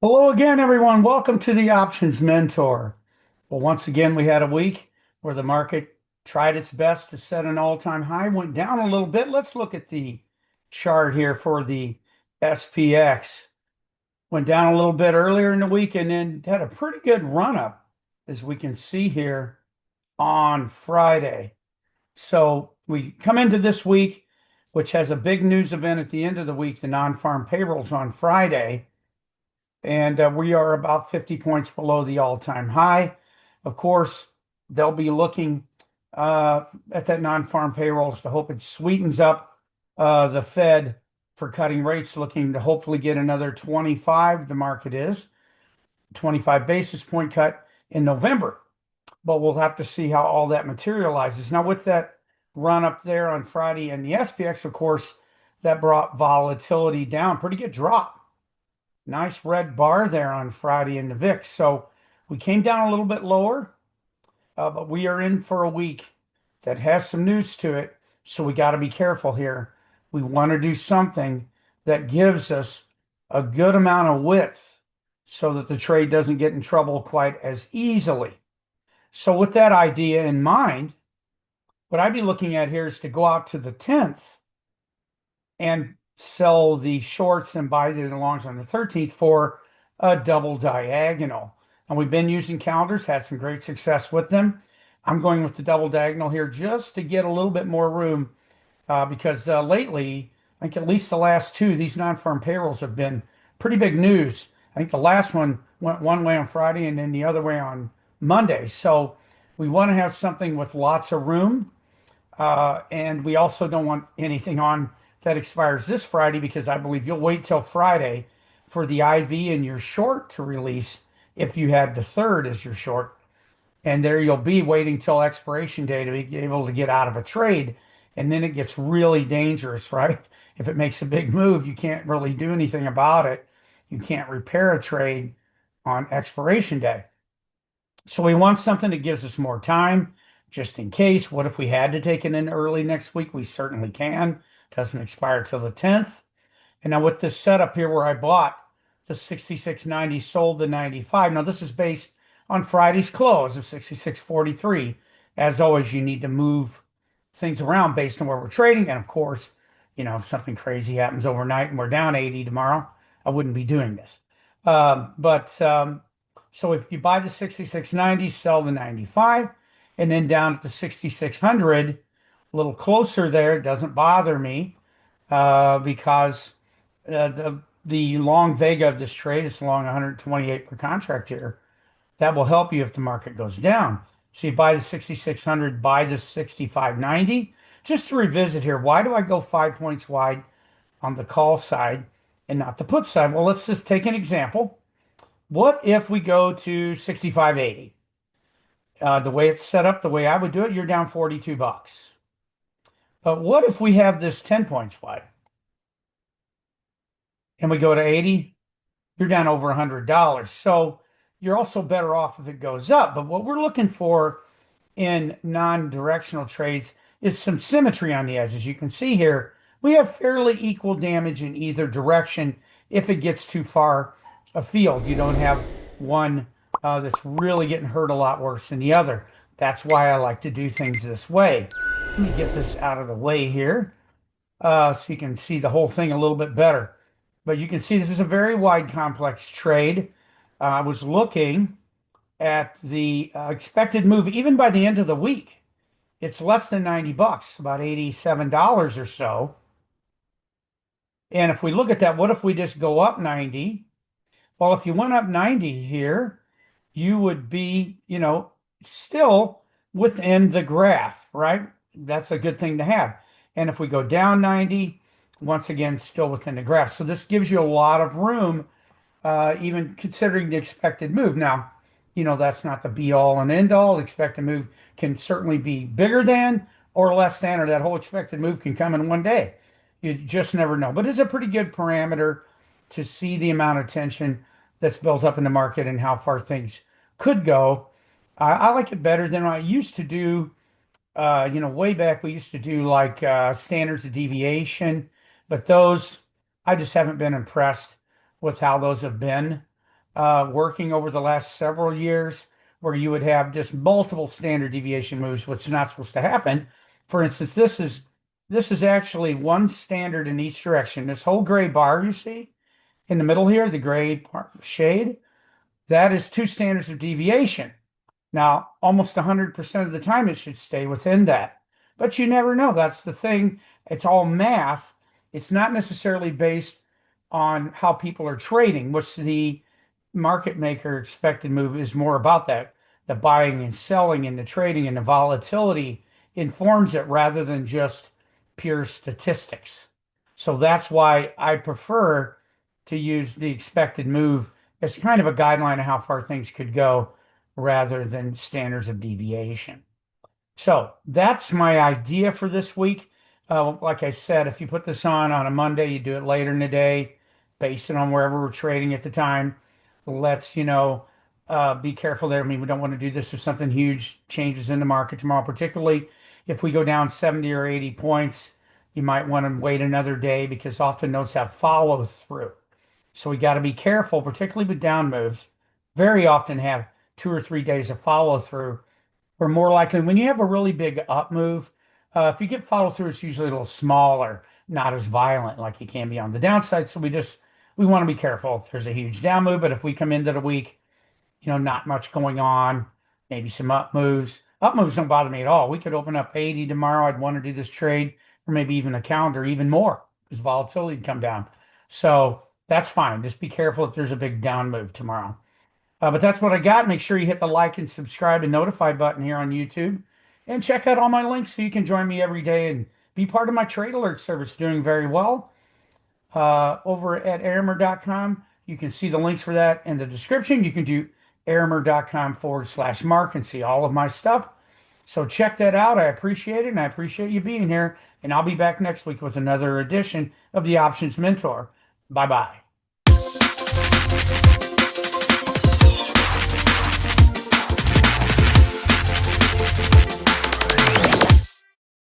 Hello again, everyone. Welcome to the Options Mentor. Well, once again, we had a week where the market tried its best to set an all-time high, went down a little bit. Let's look at the chart here for the SPX. Went down a little bit earlier in the week and then had a pretty good run up, as we can see here on Friday. So we come into this week, which has a big news event at the end of the week, the non-farm payrolls on Friday. And we are about 50 points below the all-time high. Of course, they'll be looking at that non-farm payrolls to hope it sweetens up the Fed for cutting rates, looking to hopefully get another 25, the market is, 25 basis point cut in November. But we'll have to see how all that materializes. Now, with that run up there on Friday and the SPX, of course, that brought volatility down. Pretty good drop. Nice red bar there on Friday in the VIX. So we came down a little bit lower, but we are in for a week that has some news to it. So we got to be careful here. We want to do something that gives us a good amount of width so that the trade doesn't get in trouble quite as easily. So with that idea in mind, what I'd be looking at here is to go out to the 10th and sell the shorts and buy the longs on the 13th for a double diagonal. And we've been using calendars, had some great success with them. I'm going with the double diagonal here just to get a little bit more room because lately, I think at least the last two, these non-farm payrolls have been pretty big news. I think the last one went one way on Friday and then the other way on Monday. So we want to have something with lots of room. And we also don't want anything on that expires this Friday because I believe you'll wait till Friday for the IV in your short to release if you had the third as your short. And there you'll be waiting till expiration day to be able to get out of a trade. And then it gets really dangerous, right? If it makes a big move, you can't really do anything about it. You can't repair a trade on expiration day. So we want something that gives us more time just in case. What if we had to take it in early next week? We certainly can. Doesn't expire till the 10th. And now with this setup here where I bought the 66.90, sold the 95. Now this is based on Friday's close of 66.43. As always, you need to move things around based on where we're trading. And of course, if something crazy happens overnight and we're down 80 tomorrow, I wouldn't be doing this. So if you buy the 66.90, sell the 95, and then down at the 6600, a little closer there, it doesn't bother me because the long vega of this trade is long 128 per contract here. That will help you if the market goes down. So you buy the 6600, buy the 6590. Just to revisit here, why do I go 5 points wide on the call side and not the put side? Well, let's just take an example. What if we go to 6580? The way it's set up, the way I would do it, you're down 42 bucks. But what if we have this 10 points wide and we go to 80? You're down over $100. So you're also better off if it goes up. But what we're looking for in non-directional trades is some symmetry on the edges. You can see here, we have fairly equal damage in either direction if it gets too far afield. You don't have one that's really getting hurt a lot worse than the other. That's why I like to do things this way. Let me get this out of the way here so you can see the whole thing a little bit better. But you can see this is a very wide, complex trade. I was looking at the expected move, even by the end of the week. It's less than 90 bucks, about $87 or so. And if we look at that, what if we just go up 90? Well, if you went up 90 here, you would be, still within the graph, right? That's a good thing to have. And if we go down 90, once again, still within the graph. So this gives you a lot of room, even considering the expected move. Now, that's not the be all and end all. Expected move can certainly be bigger than or less than, or that whole expected move can come in one day. You just never know. But it's a pretty good parameter to see the amount of tension that's built up in the market and how far things could go. I like it better than I used to do. Way back we used to do like standards of deviation, but those I just haven't been impressed with how those have been. working over the last several years where you would have just multiple standard deviation moves, which is not supposed to happen. For instance, this is actually one standard in each direction. This whole gray bar you see in the middle here, the gray shade, that is two standards of deviation. Now, almost 100% of the time, it should stay within that. But you never know. That's the thing. It's all math. It's not necessarily based on how people are trading, which the market maker expected move is more about that. The buying and selling and the trading and the volatility informs it rather than just pure statistics. So that's why I prefer to use the expected move as kind of a guideline of how far things could go rather than standards of deviation. So that's my idea for this week. Like I said, if you put this on a Monday, you do it later in the day, base it on wherever we're trading at the time. Let's, be careful there. I mean, we don't want to do this if something huge changes in the market tomorrow, particularly if we go down 70 or 80 points. You might want to wait another day because often those have follow through. So we got to be careful, particularly with down moves. Very often have 2 or 3 days of follow through. Or more likely, when you have a really big up move, if you get follow through, it's usually a little smaller, not as violent like you can be on the downside. So we want to be careful if there's a huge down move. But if we come into the week, not much going on, maybe some up moves. Up moves don't bother me at all. We could open up 80 tomorrow. I'd want to do this trade, or maybe even a calendar, even more, because volatility would come down. So that's fine. Just be careful if there's a big down move tomorrow. But that's what I got. Make sure you hit the like and subscribe and notify button here on YouTube. And check out all my links so you can join me every day and be part of my trade alert service, doing very well. Over at arimer.com, you can see the links for that in the description. You can do arimer.com/Mark and see all of my stuff. So check that out. I appreciate it, and I appreciate you being here. And I'll be back next week with another edition of the Options Mentor. Bye-bye.